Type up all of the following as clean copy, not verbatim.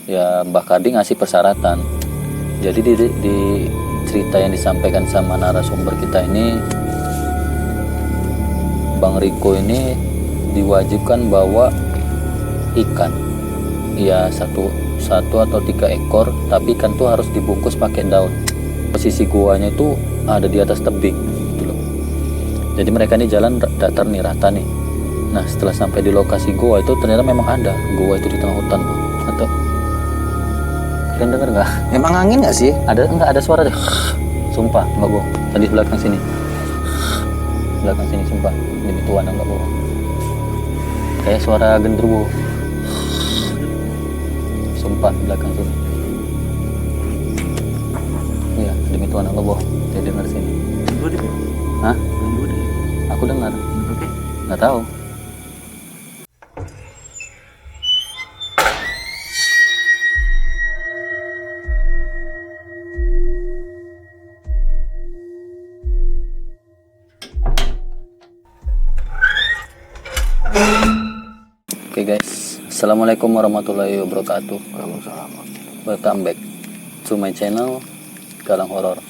Ya Mbah Kardi ngasih persyaratan. Jadi di cerita yang disampaikan sama narasumber kita ini, Bang Riko ini diwajibkan bawa ikan. Ya satu atau 3 ekor, tapi ikan tuh harus dibungkus pakai daun. Posisi guanya itu ada di atas tebing gitu loh. Jadi mereka ini jalan datar nih, rata nih. Nah setelah sampai di lokasi gua itu ternyata memang ada gua itu di tengah hutan, Bang. Atau kalian denger nggak? Emang angin nggak sih? Ada suara deh. Sumpah nggak bohong. Tadi belakang sini, sumpah demi Tuhan nggak bohong. Kayak suara genderuwo. Sumpah belakang sini. Iya demi Tuhan nggak bohong. Saya dengar sini. Hah? Aku dengar. Oke. Nggak tahu. Oke guys, assalamualaikum warahmatullahi wabarakatuh. Waalaikumsalam. Welcome back to my channel Galang Horor.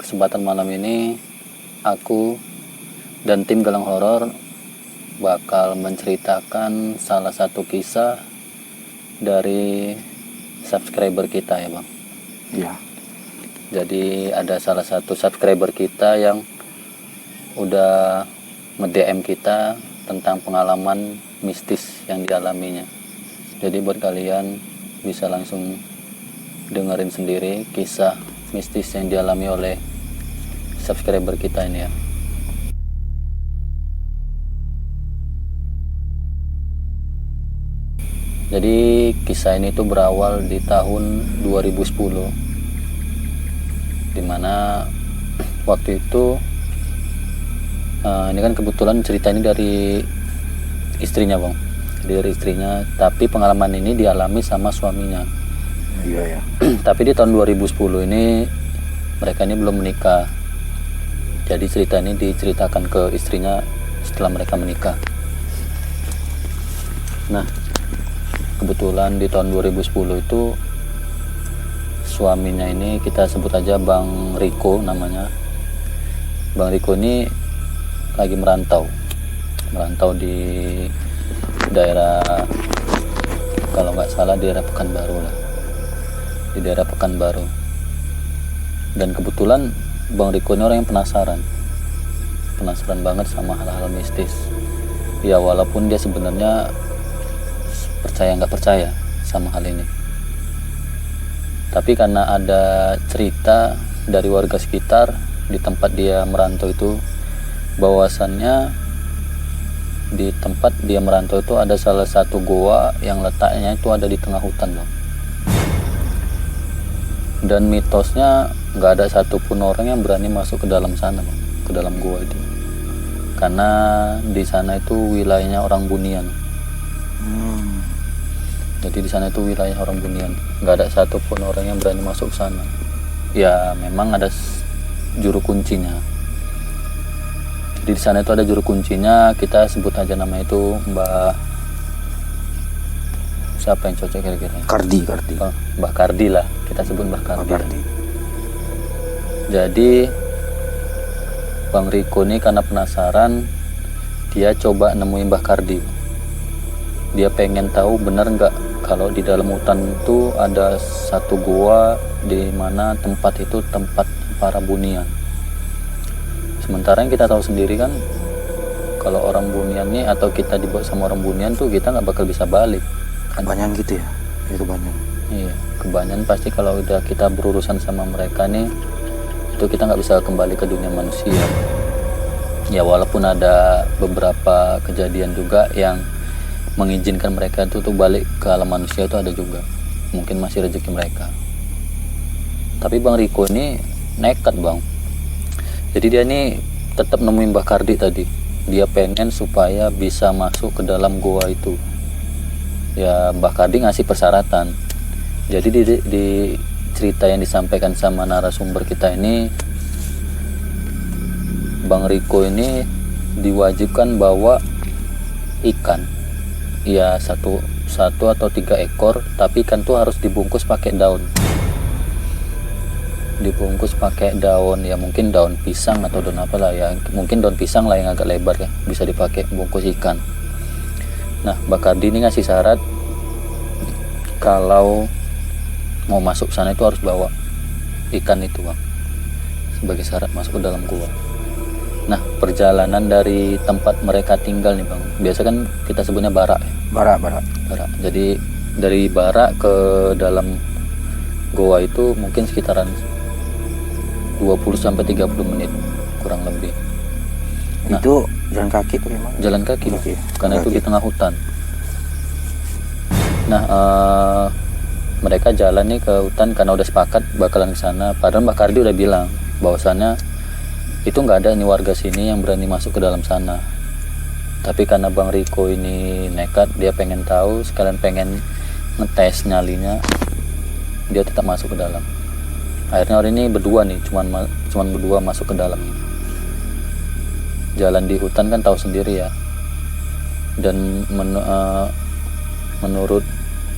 Kesempatan malam ini aku dan tim Galang Horor bakal menceritakan salah satu kisah dari subscriber kita ya Bang. Iya. Jadi ada salah satu subscriber kita yang udah nge-DM kita tentang pengalaman mistis yang dialaminya. Jadi buat kalian bisa langsung dengerin sendiri kisah mistis yang dialami oleh subscriber kita ini ya. Jadi kisah ini tuh berawal di tahun 2010, dimana waktu itu ini kan kebetulan cerita ini dari istrinya Bang, dari istrinya, tapi pengalaman ini dialami sama suaminya. Iya ya. Tapi di tahun 2010 ini mereka ini belum menikah, jadi cerita ini diceritakan ke istrinya setelah mereka menikah. Nah kebetulan di tahun 2010 itu suaminya ini kita sebut aja Bang Riko namanya. Bang Riko ini lagi merantau di daerah, kalau nggak salah daerah Pekanbaru lah, di daerah Pekanbaru. Dan kebetulan Bang Riko ini orang yang penasaran banget sama hal-hal mistis ya, walaupun dia sebenarnya percaya nggak percaya sama hal ini, tapi karena ada cerita dari warga sekitar di tempat dia merantau itu, bahwasannya di tempat dia merantau itu ada salah satu goa yang letaknya itu ada di tengah hutan Bang. Dan mitosnya nggak ada satupun orang yang berani masuk ke dalam sana Bang, ke dalam goa itu, karena di sana itu wilayahnya orang Bunian. Jadi di sana itu wilayah orang Bunian, nggak ada satupun orang yang berani masuk sana. Ya memang ada juru kuncinya. Jadi di sana itu ada juru kuncinya, kita sebut aja nama itu Mbah, siapa yang cocok kira-kira? Kardi. Oh, Mbah Kardi lah, kita sebut Mbah Kardi. Kardi. Jadi Bang Riko ini karena penasaran, dia coba nemuin Mbah Kardi. Dia pengen tahu benar nggak kalau di dalam hutan itu ada satu goa di mana tempat itu tempat para Bunian. Sementara yang kita tahu sendiri kan, kalau orang Bunian nih atau kita dibawa sama orang Bunian tuh kita nggak bakal bisa balik. Kebanyakan gitu ya? Itu banyak. Iya, kebanyakan pasti kalau udah kita berurusan sama mereka nih, itu kita nggak bisa kembali ke dunia manusia. Ya walaupun ada beberapa kejadian juga yang mengizinkan mereka itu tuh balik ke alam manusia, itu ada juga. Mungkin masih rezeki mereka. Tapi Bang Riko ini nekat Bang. Jadi dia ini tetap nemuin Mbah Kardi tadi. Dia pengen supaya bisa masuk ke dalam goa itu. Ya Mbah Kardi ngasih persyaratan. Jadi di cerita yang disampaikan sama narasumber kita ini, Bang Riko ini diwajibkan bawa ikan. Ya satu 1 atau 3 ekor, tapi ikan tuh harus dibungkus pakai daun. Dibungkus pakai daun, ya mungkin daun pisang atau daun apa lah ya, mungkin daun pisang lah yang agak lebar ya, bisa dipakai bungkus ikan. Nah, Bakardi ini ngasih syarat kalau mau masuk sana itu harus bawa ikan itu bang, sebagai syarat masuk ke dalam gua. Nah, perjalanan dari tempat mereka tinggal nih bang, biasa kan kita sebutnya barak ya. Barak. Barak. Jadi dari barak ke dalam goa itu mungkin sekitaran 20-30 menit kurang lebih. Nah, itu jalan kaki tuh gimana? jalan kaki, Kaki. karena itu Kaki. di tengah hutan. Nah, mereka jalan nih ke hutan karena udah sepakat bakalan ke sana. Padahal Mbak Kardi udah bilang bahwasannya itu nggak ada nih warga sini yang berani masuk ke dalam sana. Tapi karena Bang Riko ini nekat, dia pengen tahu, sekalian pengen ngetes nyalinya, dia tetap masuk ke dalam. Akhirnya hari ini berdua nih, cuman berdua masuk ke dalam. Jalan di hutan kan tahu sendiri ya. Dan menurut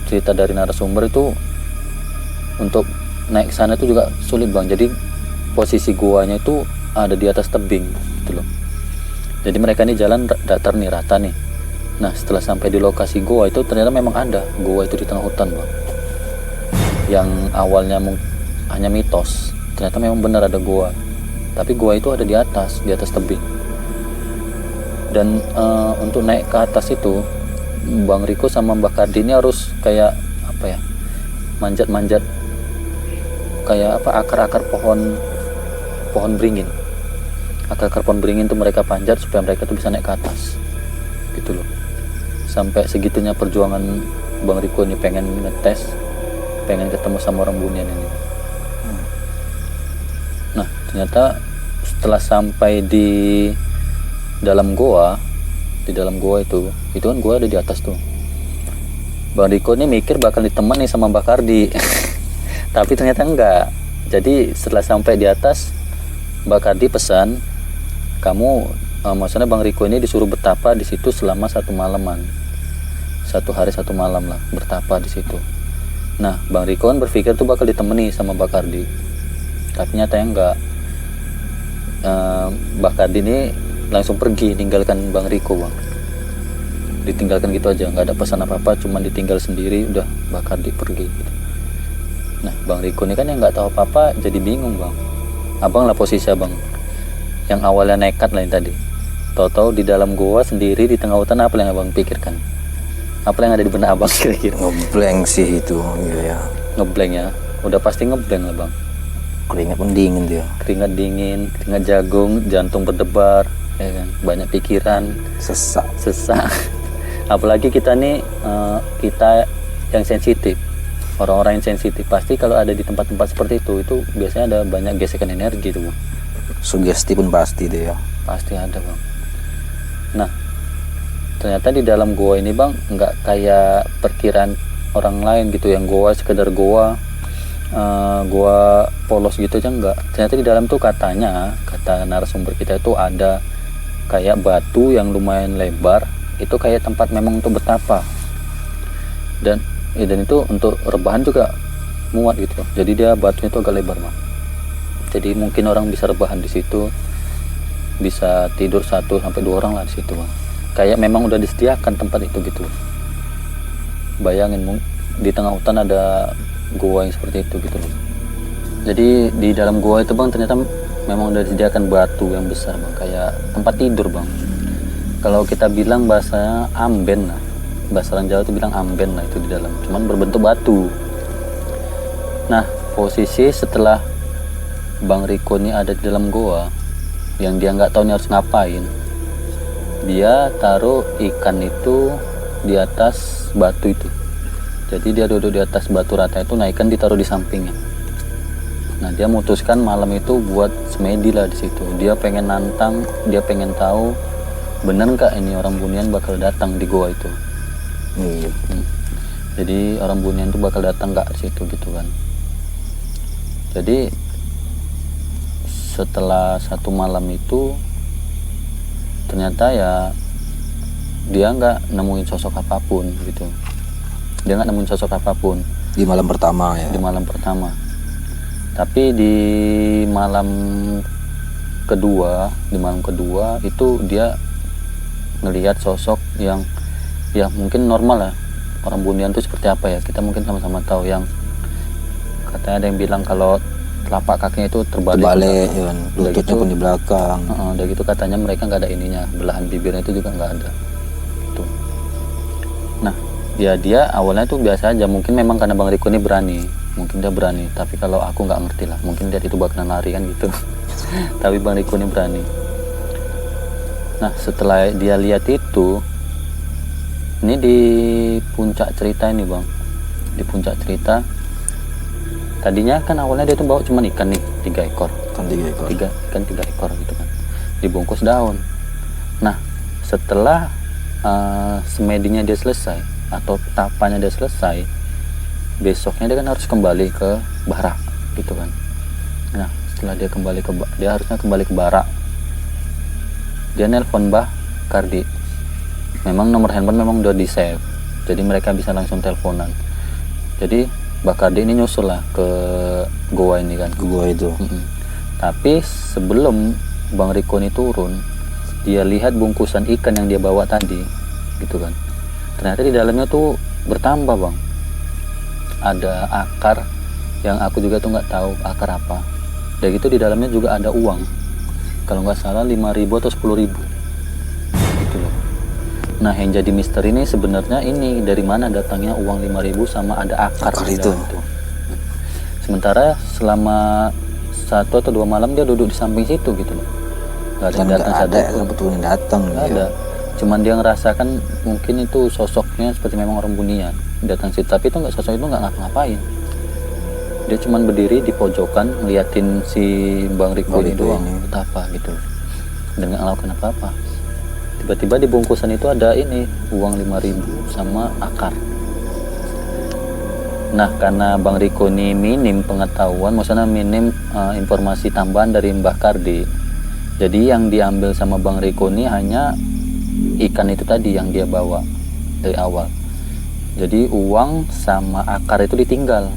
cerita dari narasumber itu untuk naik ke sana itu juga sulit bang. Jadi posisi guanya itu ada di atas tebing gitu loh. Jadi mereka ini jalan datar nih, rata nih. Nah, setelah sampai di lokasi goa itu ternyata memang ada goa itu di tengah hutan bang. Yang awalnya hanya mitos, ternyata memang benar ada goa. Tapi goa itu ada di atas tebing. Dan untuk naik ke atas itu Bang Riko sama Mbak Kardi ini harus kayak apa ya, manjat kayak apa, akar-akar pohon beringin. Akar-akar pohon beringin itu mereka panjat supaya mereka tuh bisa naik ke atas gitu loh. Sampai segitunya perjuangan Bang Riko ini pengen ngetes, pengen ketemu sama orang Bunian ini. Nah, ternyata setelah sampai di dalam goa itu kan goa ada di atas tuh. Bang Riko ini mikir bakal ditemani sama Mbak Kardi. Tapi ternyata enggak. Jadi setelah sampai di atas, Mbak Kardi pesan, kamu maksudnya Bang Riko ini disuruh bertapa di situ selama 1 malaman. 1 hari 1 malam lah bertapa di situ. Nah, Bang Riko kan berpikir tuh bakal ditemani sama Mbak Kardi. Tapi nyatanya enggak. Mbak Kardi ini langsung pergi, tinggalkan Bang Riko bang. Ditinggalkan gitu aja, nggak ada pesan apa-apa, cuman ditinggal sendiri, udah Mbak Kardi pergi gitu. Nah, Bang Riko ini kan yang nggak tahu apa-apa, jadi bingung bang. Abang lah posisi abang, yang awalnya nekat lah yang tadi. Tahu-tahu di dalam goa sendiri di tengah hutan, apa yang abang pikirkan? Apa yang ada di benak abang kira-kira? Ngeblank sih itu, gitu ya. Ngeblank ya, udah pasti ngeblank lah bang. Keringat pun dingin dia. Keringat dingin, keringat jagung, jantung berdebar, ya kan? Banyak pikiran, Sesak. Apalagi kita nih, kita yang sensitif, orang-orang yang sensitif, pasti kalau ada di tempat-tempat seperti itu biasanya ada banyak gesekan energi tuh bang. Sugesti pun pasti deh ya. Pasti ada bang. Nah, ternyata di dalam goa ini bang nggak kayak perkiraan orang lain gitu, yang goa sekedar goa polos gitu aja enggak. Ternyata di dalam tuh kata narasumber kita itu ada kayak batu yang lumayan lebar, itu kayak tempat memang untuk bertapa. Dan itu untuk rebahan juga muat gitu. Jadi dia batunya itu agak lebar bang. Jadi mungkin orang bisa rebahan di situ, bisa tidur 1-2 orang lah di situ bang. Kayak memang udah disediakan tempat itu gitu. Bayangin di tengah hutan ada goa yang seperti itu gitu loh. Jadi di dalam goa itu bang ternyata memang udah disediakan batu yang besar bang, kayak tempat tidur bang. Kalau kita bilang bahasanya amben lah, bahasa orang Jawa itu bilang amben lah itu di dalam, cuman berbentuk batu. Nah, posisi setelah Bang Riko ini ada di dalam goa, yang dia nggak tahu ini harus ngapain, dia taruh ikan itu di atas batu itu. Jadi dia duduk di atas batu rata itu, nah ikan ditaruh di sampingnya. Nah, dia memutuskan malam itu buat semedi lah di situ. Dia pengen nantang, dia pengen tahu bener nggak ini orang Bunian bakal datang di goa itu. Iya. Jadi orang Bunian itu bakal datang nggak di situ gitu kan. Jadi setelah 1 malam itu ternyata ya dia nggak nemuin sosok apapun gitu. dia nggak nemuin sosok apapun Di malam pertama ya. di malam pertama. Tapi di malam kedua itu dia ngelihat sosok yang ya mungkin normal lah, orang Bunian itu seperti apa ya, kita mungkin sama-sama tahu, yang katanya ada yang bilang kalau telapak kakinya itu terbalik Ya, Udah lututnya gitu- pun di belakang. udah gitu katanya mereka nggak ada ininya, belahan bibirnya itu juga nggak ada tuh. Nah dia awalnya tuh biasa aja, mungkin memang karena Bang Riko ini berani, mungkin dia berani, tapi kalau aku nggak ngerti lah, mungkin dia itu bakalan lari kan gitu. Tapi Bang Riko ini berani. Nah setelah dia lihat itu, ini di puncak cerita ini Bang, di puncak cerita tadinya kan awalnya dia tuh bawa cuman ikan nih 3 ekor, Kan 3 ekor. 3 ekor gitu kan, dibungkus daun. Nah setelah semedinya dia selesai atau tapanya dia selesai, besoknya dia kan harus kembali ke barak gitu kan. Nah setelah dia harusnya kembali ke barak, dia nelpon Mbah Kardi. Memang nomor handphone memang udah di save, jadi mereka bisa langsung teleponan. Jadi Mbah Kardi ini nyusul lah ke goa ini kan. Ke gua itu. Tapi sebelum Bang Riko ini turun, dia lihat bungkusan ikan yang dia bawa tadi gitu kan. Ternyata di dalamnya tuh bertambah Bang, ada akar yang aku juga tuh nggak tahu akar apa. Dan gitu di dalamnya juga ada uang, kalau nggak salah 5.000 atau 10.000 gitu loh. Nah yang jadi misteri ini sebenarnya ini dari mana datangnya uang 5.000 sama ada akar Akar di itu. dalam itu. Sementara selama 1 atau 2 malam dia duduk di samping situ gitu loh, nggak ada Kan yang datang nggak satu ada pun. yang betul yang datang Nggak dia. ada, cuman dia ngerasakan mungkin itu sosoknya seperti memang orang Bunian datang situ, tapi itu nggak, sosok itu nggak ngapa-ngapain, dia cuman berdiri di pojokan ngeliatin si Bang Riko Bang ini Riko doang, ini. betapa gitu loh, dan nggak ngelakuin apa-apa. Tiba-tiba di bungkusan itu ada ini uang 5.000 sama akar. Nah karena Bang Riko ini minim pengetahuan, maksudnya minim informasi tambahan dari Mbah Kardi, jadi yang diambil sama Bang Riko ini hanya ikan itu tadi yang dia bawa dari awal. Jadi uang sama akar itu ditinggal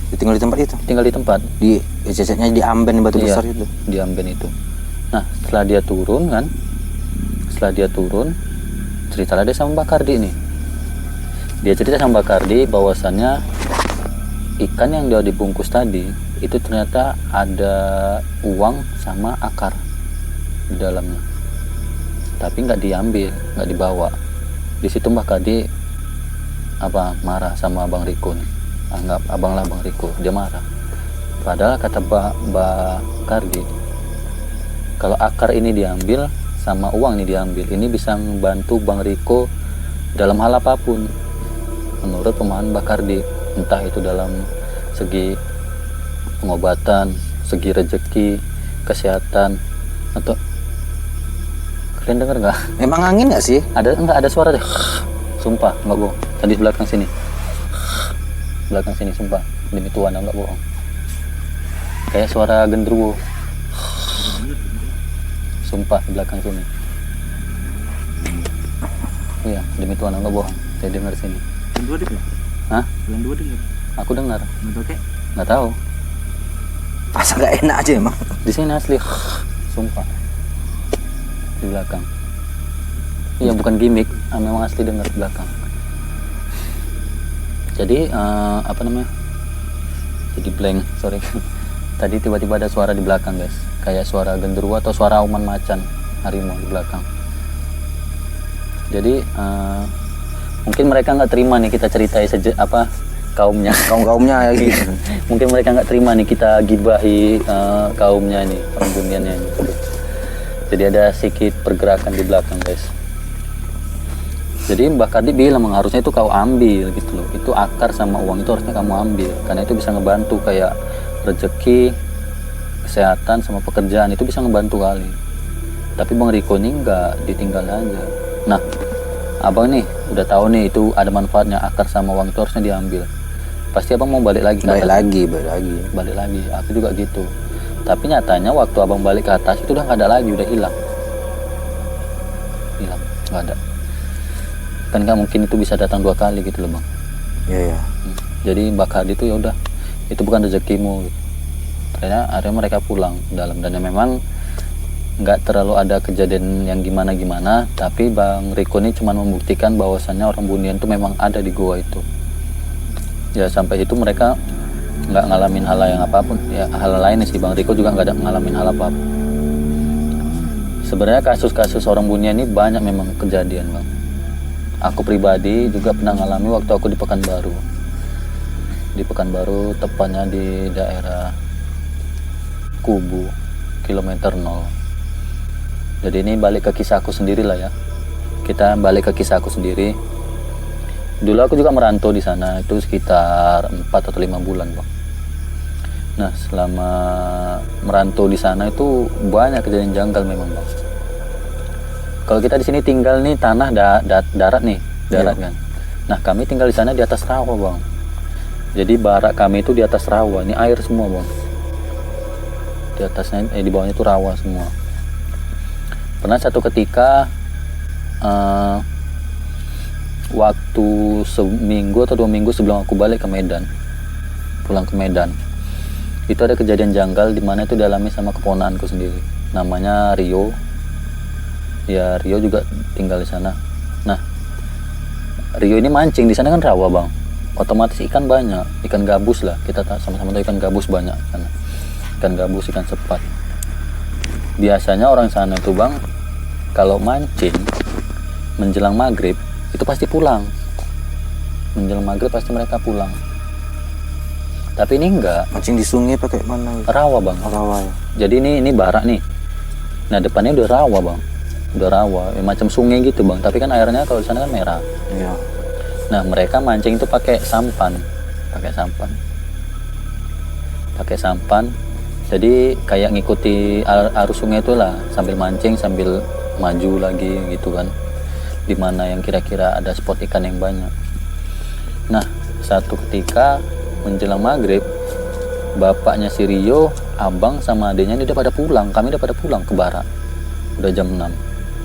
Ditinggal di tempat itu. di tempat, Di ceceknya di amben batu Iya, besar itu. diambil itu. Nah setelah dia turun kan, ceritalah dia sama Mbak Kardi nih. Dia cerita sama Mbak Kardi bahwasannya ikan yang dia dibungkus tadi itu ternyata ada uang sama akar di dalamnya, tapi nggak diambil, nggak dibawa. Di situ Mbak Kardi marah sama Bang Riko nih, anggap abang lah Bang Riko, dia marah. Padahal kata Mbak Kardi, kalau akar ini diambil sama uang ini diambil, ini bisa membantu Bang Riko dalam hal apapun menurut pemahaman Mbak Kardi, entah itu dalam segi pengobatan, segi rezeki, kesehatan, atau kalian dengar nggak? Emang angin nggak sih? Ada suara deh, sumpah nggak bohong, tadi belakang sini sumpah, demi Tuhan nggak bohong, kayak suara genderuwo, sumpah di belakang sini. Iya demi Tuhan nggak bohong, saya dengar sini. Bulan 2 dengar? Hah? Bulan 2 dengar? Aku dengar, Betul kek? nggak tahu. Rasa nggak enak aja emang. Di sini asli, sumpah di belakang. Iya bukan gimmick, memang asli dengar di belakang. Jadi jadi blank, sorry. Tadi tiba-tiba ada suara di belakang guys, kayak suara genderuwo atau suara auman macan harimau di belakang. Jadi mungkin mereka nggak terima nih kita ceritai kaumnya. Kaum-kaumnya ya gitu. Mungkin mereka nggak terima nih kita gibahi kaumnya nih, orang Buniannya nih. Jadi ada sedikit pergerakan di belakang guys. Jadi Mbak Kardi bilang harusnya itu kau ambil gitu loh, itu akar sama uang itu harusnya kamu ambil, karena itu bisa ngebantu kayak rezeki, kesehatan sama pekerjaan, itu bisa ngebantu kali. Tapi Bang Riko ini nggak, ditinggal aja. Nah abang nih udah tahu nih itu ada manfaatnya, akar sama uang itu harusnya diambil. Pasti abang mau balik lagi ke Balik atas. lagi. Aku juga gitu. Tapi nyatanya waktu abang balik ke atas itu udah nggak ada lagi, udah hilang, nggak ada. Kan nggak mungkin itu bisa datang 2 kali gitu loh bang. Iya, iya. Jadi Mbak Hadi itu ya udah, itu bukan rezekimu gitu. Ternyata akhirnya mereka pulang dalam, dan memang nggak terlalu ada kejadian yang gimana-gimana, tapi Bang Riko ini cuma membuktikan bahwasannya orang Bunian itu memang ada di gua itu. Ya sampai itu mereka nggak ngalamin hal yang apapun, ya hal lain sih. Bang Riko juga nggak ada ngalamin hal apapun. Sebenarnya kasus-kasus orang Bunian ini banyak memang kejadian, Bang. Aku pribadi juga pernah ngalami waktu aku di Pekanbaru. Di Pekanbaru, tepatnya di daerah Kubu, kilometer 0. Jadi ini balik ke kisah aku sendiri lah ya. Kita balik ke kisah aku sendiri. Dulu aku juga merantau di sana, itu sekitar 4 atau 5 bulan, Bang. Nah, selama merantau di sana itu banyak kejadian janggal memang, Bang. Kalau kita di sini tinggal nih tanah darat nih, darat kan. Nah, kami tinggal di sana di atas rawa, Bang. Jadi barak kami itu di atas rawa, ini air semua, Bang. Di atasnya, di bawahnya itu rawa semua. Pernah satu ketika waktu seminggu atau 2 minggu sebelum aku balik ke Medan, pulang ke Medan, itu ada kejadian janggal di mana itu dialami sama keponakanku sendiri, namanya Rio. Ya Rio juga tinggal di sana. Nah, Rio ini mancing di sana kan rawa, Bang. Otomatis ikan banyak, ikan gabus lah. Kita sama-sama tahu ikan gabus banyak sana. Ikan gabus, ikan sepat. Biasanya orang sana itu, Bang, kalau mancing menjelang maghrib itu pasti pulang. Menjelang maghrib pasti mereka pulang. Tapi ini enggak. Mancing di sungai pakai mana? Rawa, Bang. Rawa ya. Jadi ini barak nih. Nah, depannya udah rawa, Bang. Udah rawa, macam sungai gitu, Bang. Tapi kan airnya kalau di sana kan merah. Iya. Nah, mereka mancing itu pakai sampan. Pakai sampan. Jadi kayak ngikuti arus sungai itu lah, sambil mancing sambil maju lagi gitu kan, dimana yang kira-kira ada spot ikan yang banyak. Nah, satu ketika menjelang maghrib, bapaknya si Rio, abang sama adiknya ini udah pada pulang. Kami udah pada pulang ke barak, udah jam 6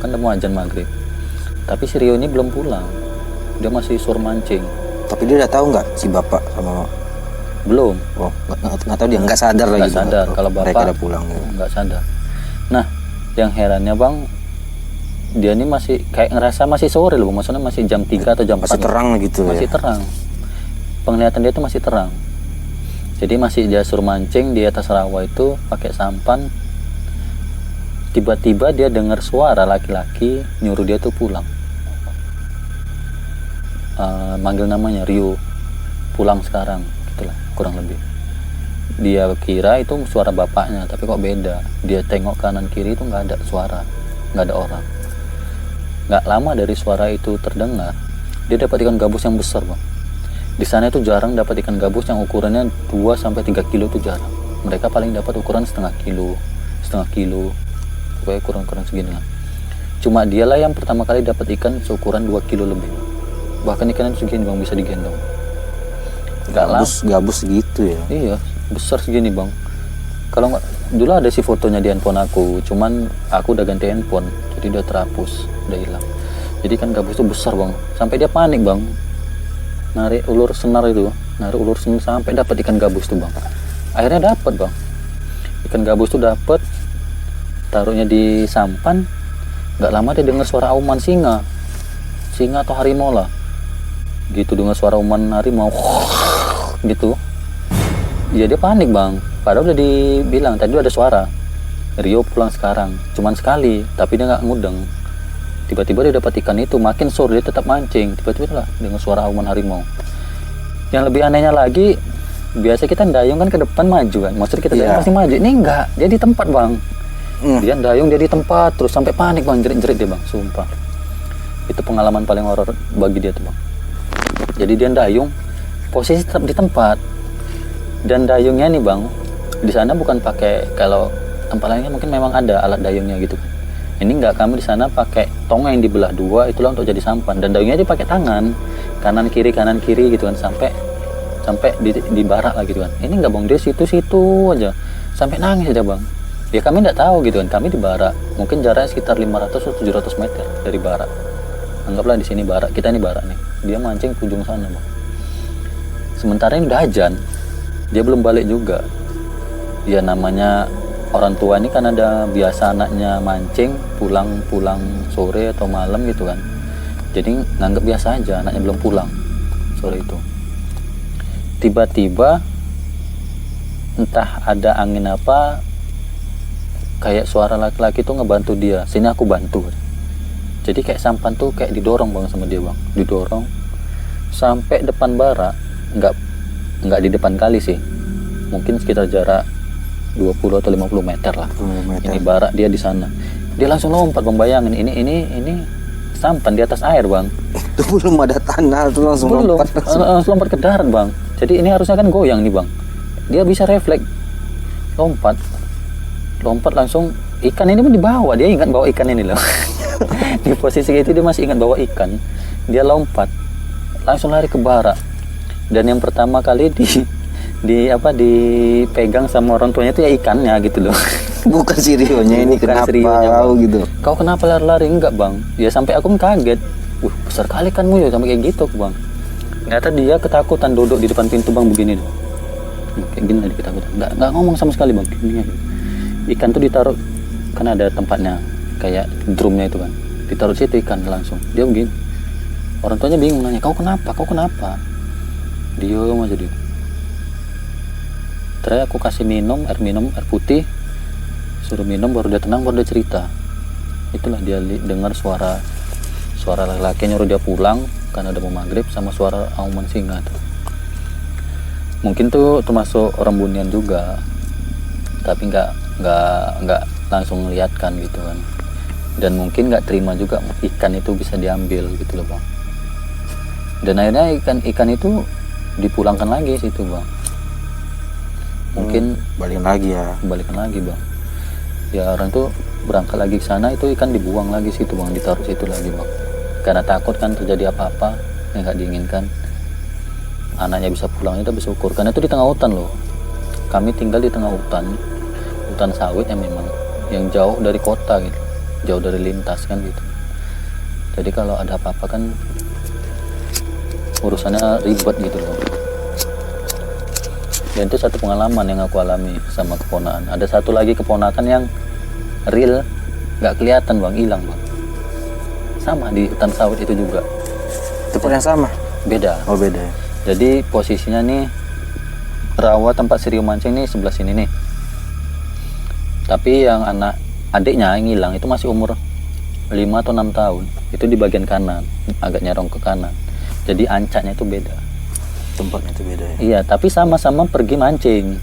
kan udah mau azan maghrib, tapi si Rio ini belum pulang, dia masih suruh mancing. Tapi dia udah tahu nggak si bapak sama? Belum. Oh, nggak tahu, dia nggak sadar lagi. Nggak sadar kalau mereka bapak udah pulang gitu. Nggak sadar. Nah, yang herannya, Bang, dia ini masih kayak ngerasa masih sore loh, maksudnya masih jam 3 atau jam 4 masih terang gitu. masih ya? terang, penglihatan dia tuh masih terang. Jadi masih dia suruh mancing di atas rawa itu pakai sampan. Tiba-tiba dia dengar suara laki-laki nyuruh dia tuh pulang, manggil namanya Rio, pulang sekarang gitulah kurang lebih. Dia kira itu suara bapaknya, tapi kok beda. Dia tengok kanan kiri itu nggak ada suara, nggak ada orang. Nggak lama dari suara itu terdengar, dia dapat ikan gabus yang besar, Bang. Di sana itu jarang dapat ikan gabus yang ukurannya 2-3 kilo, itu jarang. Mereka paling dapat ukuran setengah kilo, pokoknya kurang-kurang segini lah. Cuma dialah yang pertama kali dapat ikan seukuran 2 kilo lebih. Bahkan ikannya segini, Bang, bisa digendong. Gabus gitu ya? Iya, besar segini, Bang. Kalau nggak, dulu ada sih fotonya di handphone aku, cuman aku udah ganti handphone, jadi udah terhapus, udah hilang. Jadi kan gabus itu besar, Bang, sampai dia panik, Bang, narik ulur senar sampai dapat ikan gabus tuh, Bang. Akhirnya dapat, Bang, ikan gabus tuh dapat. Taruhnya di sampan, nggak lama dia dengar suara auman singa atau harimau lah, gitu. Dengar suara auman harimau, gitu. Ya dia panik, Bang. Padahal udah dibilang tadi ada suara Rio pulang sekarang, cuman sekali, tapi dia nggak ngudeng. Tiba-tiba dia dapat ikan itu, makin sore dia tetap mancing. Tiba-tiba lah dengar suara auman harimau. Yang lebih anehnya lagi, biasa kita dayung kan ke depan maju kan, maksudnya kita dayung pasti maju. Ini enggak, dia di tempat, Bang. Dia dayung, dia di tempat terus sampai panik, Bang, jerit-jerit dia, Bang, sumpah. Itu pengalaman paling horor bagi dia tuh, Bang. Jadi dia dayung, posisi tetap di tempat. Dan dayungnya nih, Bang, di sana bukan pakai, kalau tempat lainnya mungkin memang ada alat dayungnya gitu kan. Ini enggak, kami di sana pakai tong yang dibelah 2, itulah untuk jadi sampan, dan dayungnya dia pakai tangan, kanan kiri gitu kan, sampai di barak lah gitu kan. Ini enggak, Bang, dia situ aja sampai nangis aja, Bang. Ya kami enggak tahu gitu kan, kami di barak, mungkin jaraknya sekitar 500 atau 700 meter dari barak. Anggaplah di sini barak, kita ini barak nih, dia mancing ke ujung sana, Bang. sementara ini udah azan, dia belum balik juga. Ya namanya orang tua ini kan ada biasa anaknya mancing pulang sore atau malam gitu kan, jadi nganggap biasa aja anaknya belum pulang sore itu. Tiba-tiba entah ada angin apa, kayak suara laki-laki tuh ngebantu dia, sini aku bantu. Jadi kayak sampan tuh kayak didorong bang sama dia bang, didorong sampai depan bara. Nggak di depan kali sih, mungkin sekitar jarak 20 atau 50 meter lah. 10 meter. Ini barak dia di sana, dia langsung lompat bang, bayangin ini sampan di atas air bang. Itu belum ada tanah tuh langsung Belum, lompat. langsung lompat ke darat bang. Jadi ini harusnya kan goyang nih bang, dia bisa refleks lompat langsung. Ikan ini pun dibawa, dia ingat bawa ikan ini loh. Di posisi itu dia masih ingat bawa ikan, dia lompat langsung lari ke barak. Dan yang pertama kali dipegang sama orang tuanya itu ya ikannya gitu loh. Bukan si Rionya ini, Bukan kenapa si Rionya, kau Bang. gitu? Kau kenapa lari-lari? Enggak bang, ya sampai aku kaget. Besar kali kanmu ya sampai kayak gitu bang. Ternyata dia ketakutan duduk di depan pintu bang, begini tuh. Kayak gini tadi ketakutan, nggak ngomong sama sekali bang. Ikan tuh ditaruh, kan ada tempatnya kayak drumnya itu kan, ditaruh situ ikan langsung. Dia begini, orang tuanya bingung nanya, kau kenapa? Diem aja dia. Terakhir aku kasih air putih, suruh minum, baru dia tenang, baru dia cerita. Itulah dia dengar suara laki-laki nyuruh dia pulang karena udah mau maghrib, sama suara auman singa tuh. Mungkin tuh termasuk orang Bunian juga, tapi nggak langsung melihatkan gitu kan. Dan mungkin nggak terima juga ikan itu bisa diambil gitu loh bang. Dan akhirnya ikan itu dipulangkan lagi situ bang. Mungkin balikin lagi bang. Ya orang tuh berangkat lagi ke sana, itu ikan dibuang lagi situ bang, ditaruh situ lagi bang. Karena takut kan terjadi apa-apa yang nggak diinginkan. Anaknya bisa pulang, itu bersyukur. Karena itu di tengah hutan loh. Kami tinggal di tengah hutan sawit yang memang yang jauh dari kota gitu, jauh dari lintas kan gitu. Jadi kalau ada apa-apa kan urusannya ribet gitu loh. Dan itu satu pengalaman yang aku alami sama keponakan. Ada satu lagi keponakan yang real nggak kelihatan bang, hilang bang. Sama di hutan sawit itu juga. Tempat yang sama? Beda. Oh beda ya. Jadi posisinya nih, rawa tempat si Rio mancing nih sebelah sini nih. Tapi yang adiknya yang hilang itu masih umur 5 atau 6 tahun. Itu di bagian kanan, agak nyerong ke kanan. Jadi ancaknya itu beda. Tempatnya itu beda ya. Iya, tapi sama-sama pergi mancing.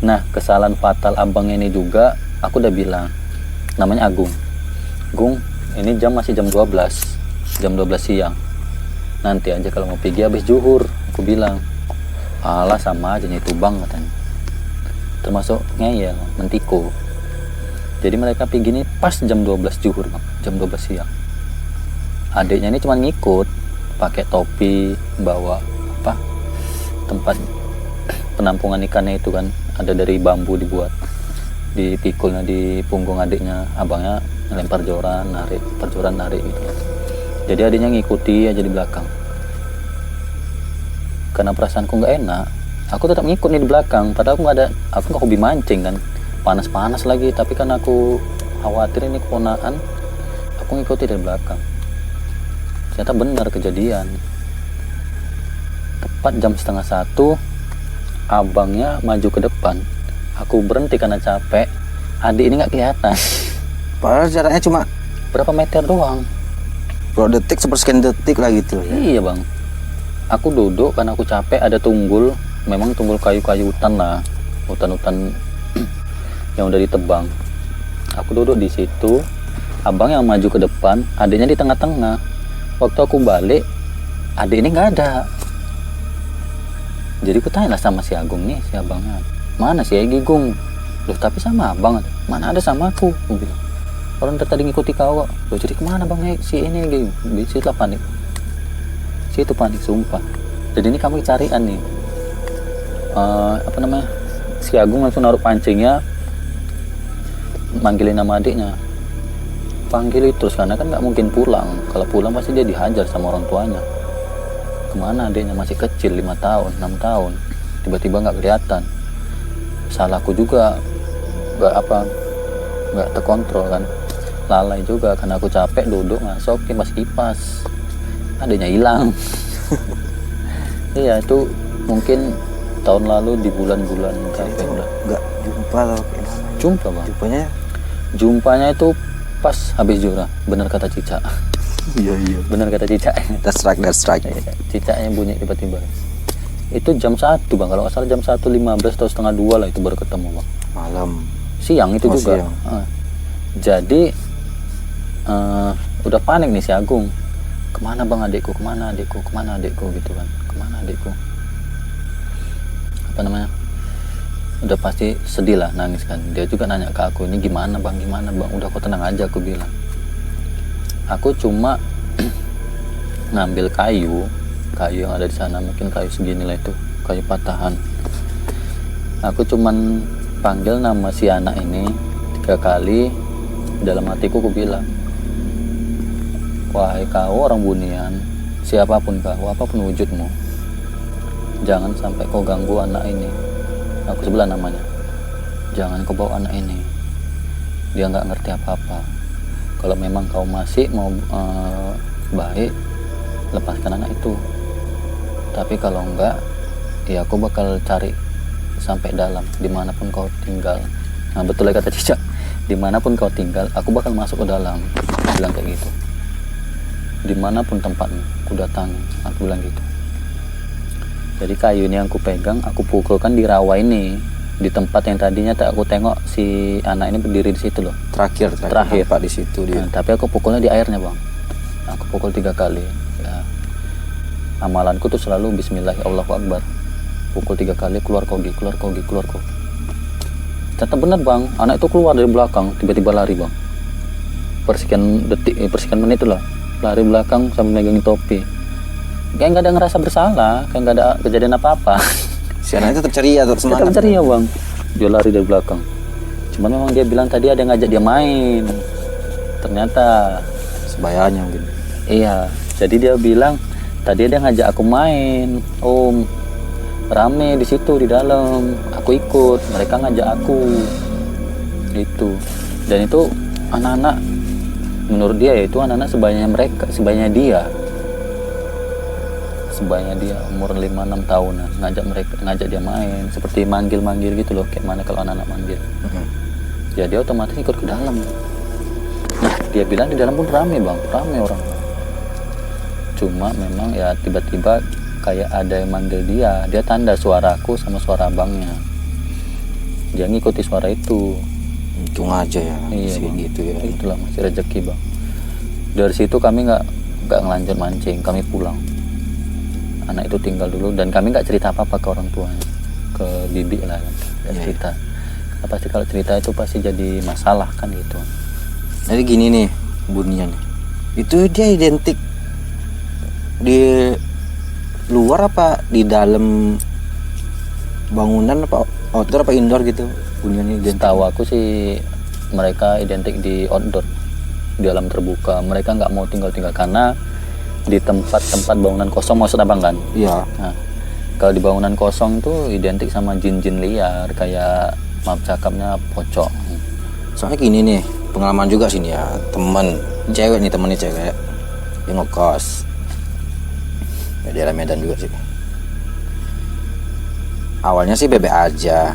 Nah, kesalahan fatal abangnya ini juga, aku udah bilang. Namanya Agung. Gung, ini masih jam 12 siang. Nanti aja kalau mau pergi habis zuhur, aku bilang. Alah sama aja itu bang katanya. Termasuk ngeyel, mentiko. Jadi mereka pergi ini pas jam 12 zuhur bang, jam 12 siang. Adiknya ini cuma ngikut, pakai topi, bawa tempat penampungan ikannya itu kan, ada dari bambu dibuat, dipikulnya di punggung adiknya, abangnya ngelempar joran narik gitu. Jadi adiknya ngikuti aja di belakang. Karena perasaanku nggak enak, aku tetap ngikut nih di belakang, padahal aku nggak hobi mancing kan, panas lagi, tapi kan aku khawatir ini keponakan, aku ngikuti dari belakang. Ternyata benar kejadian. Tepat jam 12:30, abangnya maju ke depan, aku berhenti karena capek, adik ini nggak kelihatan. Padahal jaraknya cuma Berapa meter doang. berapa detik, sepersekian detik lah gitu ya. Iya bang, aku duduk karena aku capek, ada tunggul, memang tunggul kayu-kayu hutan lah, hutan-hutan yang udah ditebang. Aku duduk di situ, abang yang maju ke depan, adiknya di tengah-tengah. Waktu aku balik, adik ini nggak ada. Jadi aku tanya lah sama si Agung nih, si abangnya, mana si Egi Gung? Loh tapi sama abang, mana ada sama aku bilang. Orang tadi ngikuti kau. Loh jadi kemana bang si ini Egi? Situ panik. Situ panik sumpah. Jadi ini kami carian nih. Si Agung langsung naruh pancingnya, manggilin nama adiknya. Panggil terus karena kan nggak mungkin pulang. Kalau pulang pasti dia dihajar sama orang tuanya. kemana adiknya, masih kecil 5 tahun 6 tahun, tiba-tiba nggak kelihatan. Salahku juga nggak terkontrol kan, lalai juga karena aku capek duduk ngasokin pas kipas, adiknya hilang. Iya, itu mungkin tahun lalu di bulan-bulan kapan udah Nggak jumpa atau gimana? jumpa bang. Jumpanya Jumpanya itu pas habis jurah, bener kata Cica. iya Bener kata Cica. that's right Cicaknya bunyi tiba-tiba. Itu jam 1 bang, kalau nggak salah jam 1.15 atau setengah 2 lah itu baru ketemu bang. malam. Siang itu juga. Siang. Jadi udah panik nih si Agung. Kemana bang adikku, kemana adikku, kemana adikku gitu kan, kemana adikku. Apa namanya? Udah pasti sedih lah, nangis kan. Dia juga nanya ke aku, ini gimana bang, udah kau tenang aja, aku bilang. Aku cuma ngambil kayu yang ada di sana, mungkin kayu segini lah itu, kayu patahan. Aku cuman panggil nama si anak ini 3 kali. Dalam hatiku aku bilang, wahai kau orang Bunian, siapapun kau, apapun wujudmu, jangan sampai kau ganggu anak ini. Aku sebelah namanya, jangan kau bawa anak ini, dia nggak ngerti apa-apa. Kalau memang kau masih mau baik, lepaskan anak itu. Tapi kalau enggak, ya aku bakal cari sampai dalam, dimanapun kau tinggal. Nah betul kata Cica, dimanapun kau tinggal, aku bakal masuk ke dalam. Aku bilang kayak gitu. Dimanapun tempatmu, aku datangi. Aku bilang gitu. Jadi kayu ini yang aku pegang, aku pukulkan di rawa ini, di tempat yang tadinya tak aku tengok si anak ini berdiri di situ loh. Terakhir Pak di situ dia. Nah, tapi aku pukulnya di airnya bang. Aku pukul 3 kali. Ya. Amalanku tuh selalu Bismillahirrahmanirrahim. Pukul 3 kali, keluar kogi. Ternyata benar bang, anak itu keluar dari belakang, tiba-tiba lari bang. Persekian menit lah, lari belakang sambil megangin topi. Kayak nggak ada ngerasa bersalah, kayak nggak ada kejadian apa-apa. Si anak itu tetap ceria, tetap semangat. Tetap ceria bang. Dia lari dari belakang. Cuman memang dia bilang tadi ada yang ngajak dia main. Ternyata Sebayanya mungkin. iya. Jadi dia bilang tadi ada yang ngajak aku main. Om, rame di situ di dalam. Aku ikut. Mereka ngajak aku. Itu. Dan itu anak-anak. Menurut dia itu anak-anak sebayanya dia umur 5-6 tahunan, ngajak dia main, seperti manggil gitu loh, kayak mana kalau anak-anak manggil. Ya dia otomatis ikut ke dalam. Nah dia bilang di dalam pun rame orang. Cuma memang ya tiba-tiba kayak ada yang manggil dia tanda suaraku sama suara abangnya, dia ngikuti suara itu. Untung aja ya. Iya bang. Gitu ya. Itulah masih rezeki bang. Dari situ kami nggak ngelanjut mancing, kami pulang. Anak itu tinggal dulu dan kami nggak cerita apa-apa ke orang tuanya, ke bibi lah kan. Nggak cerita. Nah, pasti kalau cerita itu pasti jadi masalah kan gitu. Jadi gini nih Bunian, itu dia identik di luar apa di dalam bangunan, apa outdoor apa indoor gitu? Bunian ini identik. Tahu aku sih mereka identik di outdoor, di alam terbuka. Mereka nggak mau tinggal karena di tempat-tempat bangunan kosong, maksud abang kan? Iya. Nah, kalau di bangunan kosong tuh identik sama jin-jin liar, kayak maaf cakapnya pocong. Soalnya gini nih, pengalaman juga sini ya, temennya cewek, dia ngekos ya, daerah Medan juga sih. Awalnya sih bebek aja.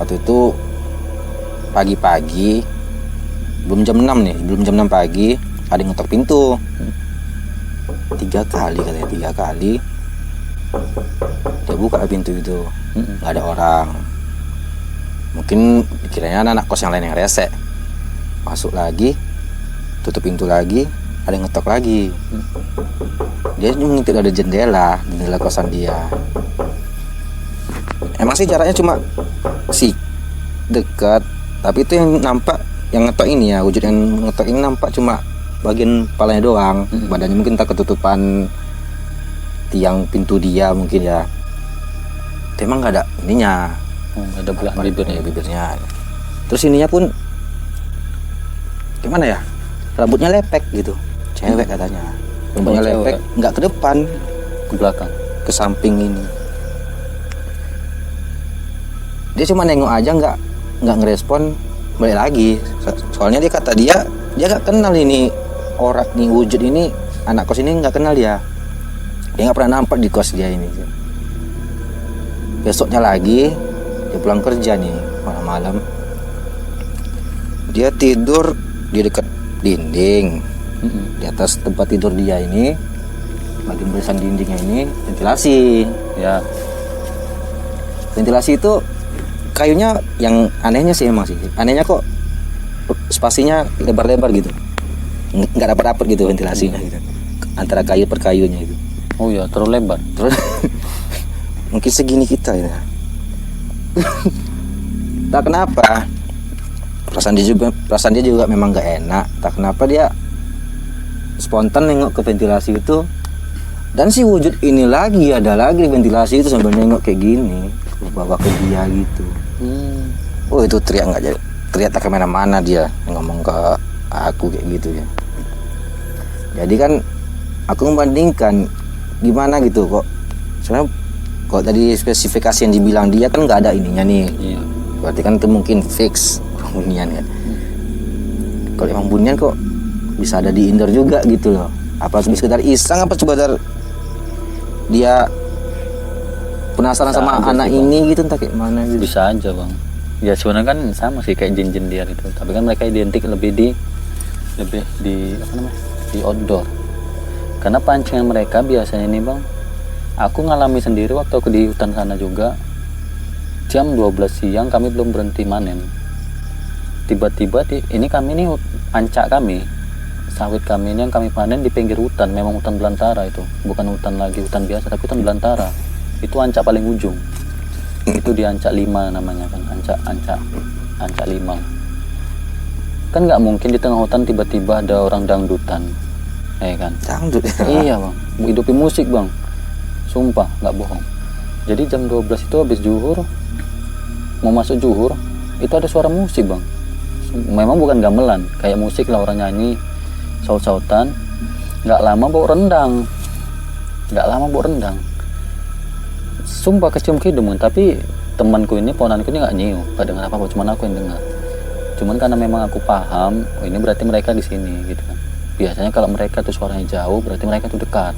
Waktu itu pagi-pagi, belum jam 6 pagi, ada yang ngetok pintu. 3 kali dia buka pintu itu, nggak ada orang. Mungkin dikiranya anak kos yang lain yang rese. Masuk lagi, tutup pintu lagi, ada yang ngetok lagi. Dia ngintip ada jendela kosan dia. Emang sih jaraknya cuma dekat, tapi itu yang nampak, yang ngetok ini ya, wujud yang ngetok ini nampak cuma bagian kepalanya doang. Badannya mungkin tak ketutupan tiang pintu dia mungkin ya. Tapi emang nggak ada ininya, Nggak ada belahan bibirnya. Terus ininya pun gimana ya, rambutnya lepek gitu, cewek katanya. Rambutnya cewek. lepek, nggak ke depan, Ke belakang. ke samping ini. Dia cuma nengok aja, nggak ngerespon, balik lagi. Soalnya dia kata dia nggak kenal ini orang nih, wujud ini, anak kos ini nggak kenal dia. Dia nggak pernah nampak di kos dia ini. Besoknya lagi dia pulang kerja nih malam-malam. Dia tidur di dekat dinding. Di atas tempat tidur dia ini, bagian barisan dindingnya ini ventilasi. Ya. Ventilasi itu kayunya yang anehnya sih, emang sih. Anehnya kok spasinya lebar-lebar gitu. Nggak dapat gitu ventilasinya gitu. Antara kayu per kayunya itu. Oh ya, terlalu lebar. Terus mungkin segini kita ya. Tak kenapa. Perasaan dia juga memang nggak enak. Tak kenapa dia spontan nengok ke ventilasi itu. Dan si wujud ini lagi ada lagi di ventilasi itu sambil nengok kayak gini, bawa ke dia gitu. Oh itu teriak nggak jadi, teriak tak kemana-mana dia ngomong ke aku kayak gitu ya. Jadi kan aku membandingkan gimana gitu kok. Soalnya kok tadi spesifikasi yang dibilang dia kan nggak ada ininya nih. Iya. Berarti kan itu mungkin fix bunian kan. Kalau emang bunian kok bisa ada di indoor juga gitu loh. Apa sekedar iseng, apa sekedar dia penasaran Bisa sama aja anak sih, Bang. ini gitu, entah kayak mana gitu. Bisa aja bang. Ya sebenarnya kan sama sih kayak jin-jin liar itu. Tapi kan mereka identik lebih di apa namanya, di outdoor. Karena pancingan mereka biasanya nih bang, aku ngalami sendiri waktu aku di hutan sana juga. Jam 12 siang kami belum berhenti manen. Tiba-tiba ini kami nih ancak kami, sawit kami ini yang kami panen di pinggir hutan. Memang hutan belantara itu, bukan hutan lagi hutan biasa, tapi hutan belantara. Itu ancak paling ujung. Itu di ancak 5 namanya kan, ancak 5. Kan nggak mungkin di tengah hutan tiba-tiba ada orang dangdutan, kan? Dangdut. Iya bang, hidupin musik bang, sumpah nggak bohong. Jadi jam 12 itu habis zuhur, mau masuk zuhur, itu ada suara musik bang. Memang bukan gamelan, kayak musik lah, orang nyanyi, saut-sautan. Nggak lama bau rendang, sumpah kecium hidung. Tapi temanku ini, ponanku ini nggak nyium, nggak dengar apa-apa, cuman aku yang dengar. Cuman karena memang aku paham, oh ini berarti mereka di sini gitu kan. Biasanya kalau mereka tuh suaranya jauh, berarti mereka tuh dekat.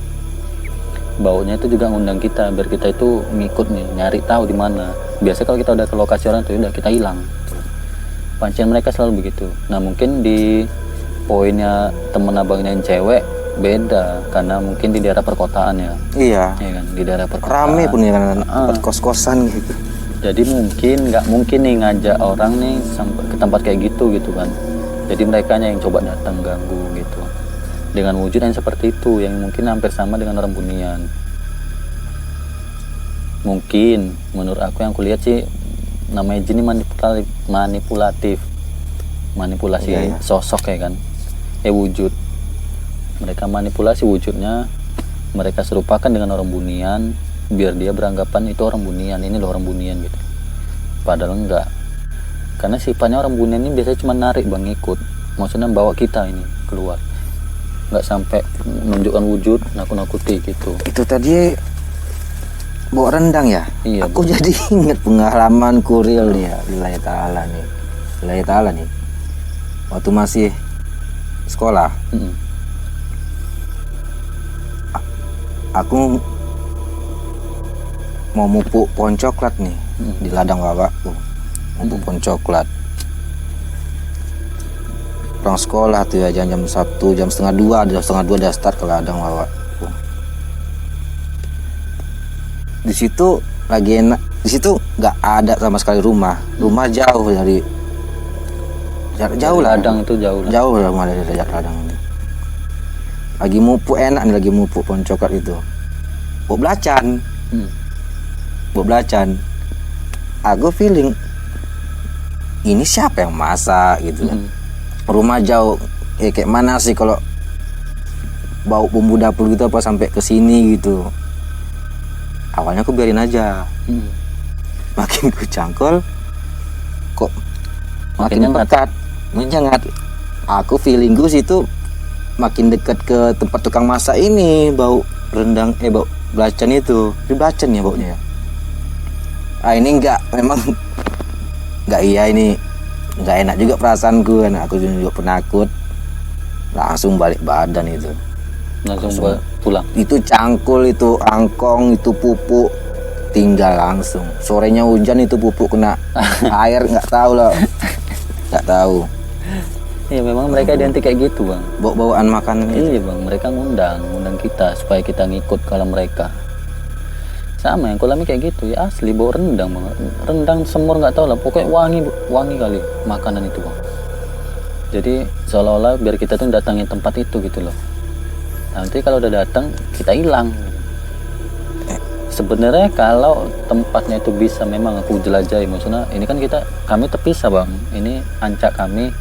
Baunya itu juga ngundang kita, biar kita itu ngikut nih, nyari tahu di mana. Biasanya kalau kita udah ke lokasi orang tuh udah kita hilang. Pancian mereka selalu begitu. Nah mungkin di poinnya temen abangnya yang cewek beda, karena mungkin di daerah perkotaan ya. Iya. Iya kan, di daerah perkotaan. Rame pun ya kan, tempat kos-kosan gitu. Jadi nggak mungkin nih ngajak orang nih sampai ke tempat kayak gitu kan. Jadi mereka yang coba datang ganggu gitu. Dengan wujud yang seperti itu, yang mungkin hampir sama dengan orang bunian. Mungkin menurut aku yang kulihat sih namanya jin ini manipulasi Iya. sosok ya kan, wujud. Mereka manipulasi wujudnya, mereka serupakan dengan orang bunian biar dia beranggapan itu orang bunian, ini loh orang bunian gitu. Padahal enggak, karena sifatnya orang bunian ini biasanya cuma narik bang, ikut, maksudnya bawa kita ini keluar, nggak sampai menunjukkan wujud nakut-nakuti gitu. Itu tadi bawa rendang ya? Iya, Aku jadi inget pengalaman kuril nih ya, lillahi ta'ala nih. Waktu masih sekolah, aku mau mupuk pohon coklat nih di ladang bapakku. Mupuk pohon coklat. Pulang sekolah tuh ya, jam 1, jam setengah 2 udah start ke ladang bapakku. Di situ lagi enak, di situ nggak ada sama sekali rumah jauh dari jarak jauh lah. Ladang itu jauh lah. Rumah dari ladang ini. Lagi mupuk enak nih, lagi mupuk pohon coklat itu. Bau belacan. Aku feeling ini siapa yang masak gitu kan. Rumah jauh, kayak mana sih kalau bau bumbu dapur gitu apa sampai ke sini gitu. Awalnya aku biarin aja. Makin ku cangkol kok makin menyengat. Aku feeling gue situ makin dekat ke tempat tukang masak ini bau rendang, bau belacan itu. Ini belacan ya baunya ya. Ini memang nggak iya, ini nggak enak juga perasaanku kan. Aku juga penakut. Langsung balik badan itu. Langsung pulang. Itu cangkul, itu angkong, itu pupuk, tinggal langsung. Sorenya hujan itu pupuk kena air, nggak tahu lah. Nggak tahu. Iya memang mereka identik kayak gitu bang. Bau-bauan makanan itu. Iya bang, mereka ngundang kita supaya kita ngikut kalau mereka. Sama yang kulami kayak gitu ya, asli bau rendang bang. Rendang semur nggak tahu lah, pokoknya wangi kali makanan itu bang. Jadi seolah-olah biar kita tuh datangin tempat itu gitu loh. Nanti kalau udah datang kita hilang. Sebenarnya kalau tempatnya itu bisa memang aku jelajahi, maksudnya ini kan kami terpisah bang. Ini ancak kami,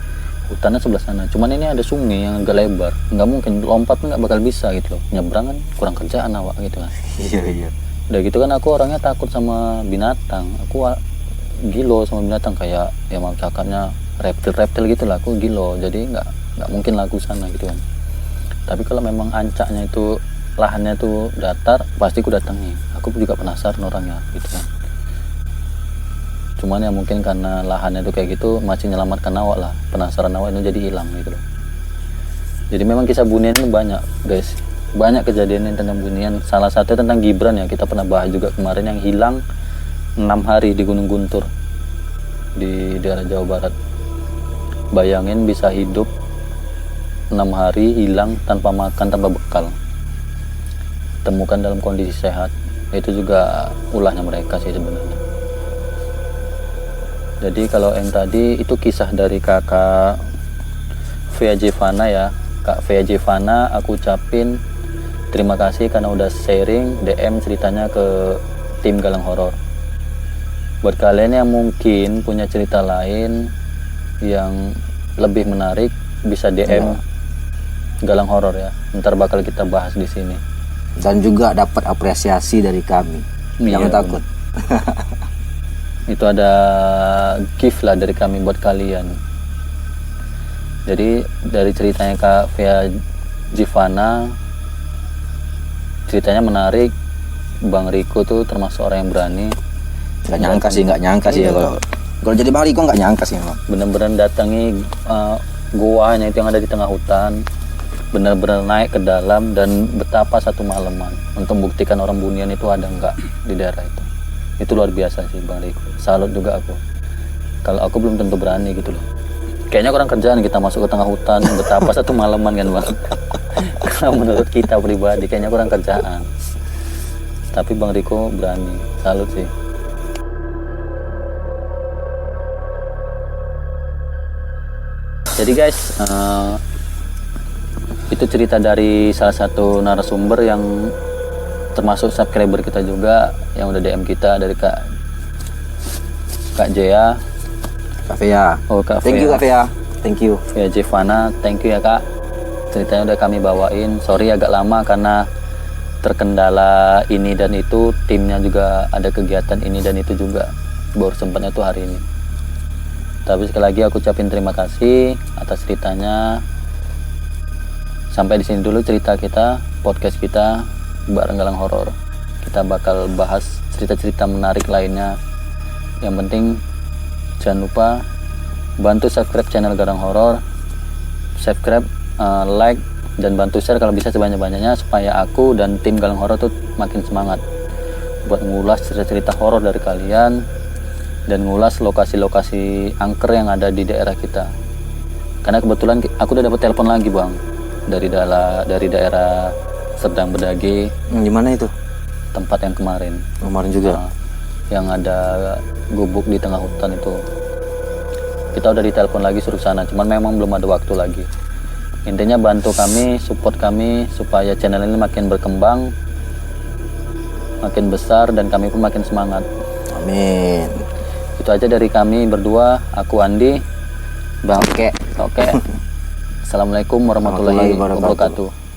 hutannya sebelah sana. Cuman ini ada sungai yang agak lebar, nggak mungkin lompat, nggak bakal bisa gitu loh. Nyebrang kan kurang kerjaan awak gitu kan. Iya. Udah gitu kan aku orangnya takut sama binatang. Aku gilo sama binatang kayak ya mau cakapnya reptil gitu lah. Aku gilo, jadi nggak mungkin laku sana gitu kan. Tapi kalau memang ancaknya itu lahannya itu datar, pasti aku datangi. Aku juga penasaran orangnya gitu kan. Cuman ya mungkin karena lahannya itu kayak gitu masih menyelamatkan awak lah, penasaran awak itu jadi hilang gitu loh. Jadi memang kisah bunian ini banyak guys, banyak kejadian tentang bunian. Salah satu tentang Gibran ya, kita pernah bahas juga kemarin, yang hilang 6 hari di Gunung Guntur di daerah Jawa Barat. Bayangin bisa hidup 6 hari hilang tanpa makan, tanpa bekal, temukan dalam kondisi sehat. Itu juga ulahnya mereka sih sebenarnya. Jadi kalau yang tadi itu kisah dari kakak Via Jevana ya, Kak Via Jevana, aku ucapin terima kasih karena udah sharing DM ceritanya ke tim Galang Horor. Buat kalian yang mungkin punya cerita lain yang lebih menarik, bisa DM Galang Horor ya. Ntar bakal kita bahas di sini. Dan juga dapat apresiasi dari kami. Jangan takut. Itu ada gift lah dari kami buat kalian. Jadi dari ceritanya Kak Via Jevana, ceritanya menarik. Bang Riko tuh termasuk orang yang berani. Nggak nyangka sih ya kalau jadi Bang Riko nggak nyangka sih emang. Bener-bener datangi goanya itu yang ada di tengah hutan, bener-bener naik ke dalam dan betapa satu malaman untuk membuktikan orang bunian itu ada nggak di daerah itu. Itu luar biasa sih Bang Riko. Salut juga aku. Kalau aku belum tentu berani gitu loh. Kayaknya kurang kerjaan kita masuk ke tengah hutan betapa satu malaman kan bang. Kalau menurut kita pribadi kayaknya kurang kerjaan. Tapi Bang Riko berani. Salut sih. Jadi guys, itu cerita dari salah satu narasumber yang termasuk subscriber kita juga, yang udah DM kita, dari Kak Jea. Kak Via. Oh, Kak Thank you Kak Via. Thank you. Via Jevana, thank you ya Kak. Ceritanya udah kami bawain. Sorry agak lama karena terkendala ini dan itu, timnya juga ada kegiatan ini dan itu juga. Baru sempatnya tuh hari ini. Tapi sekali lagi aku ucapin terima kasih atas ceritanya. Sampai di sini dulu cerita kita, podcast kita bareng Galang Horor. Kita bakal bahas cerita-cerita menarik lainnya. Yang penting jangan lupa bantu subscribe channel Galang Horor, subscribe, like, dan bantu share kalau bisa sebanyak-banyaknya supaya aku dan tim Galang Horor tuh makin semangat buat ngulas cerita-cerita horor dari kalian dan ngulas lokasi-lokasi angker yang ada di daerah kita. Karena kebetulan aku udah dapat telepon lagi bang dari daerah Serdang Bedage. Di mana itu? Tempat yang kemarin juga. Yang ada gubuk di tengah hutan itu. Kita udah ditelepon lagi suruh sana, cuman memang belum ada waktu lagi. Intinya bantu kami, support kami supaya channel ini makin berkembang, makin besar, dan kami pun makin semangat. Amin. Itu aja dari kami berdua. Aku Andi, Bang Oke. Assalamualaikum warahmatullahi wabarakatuh.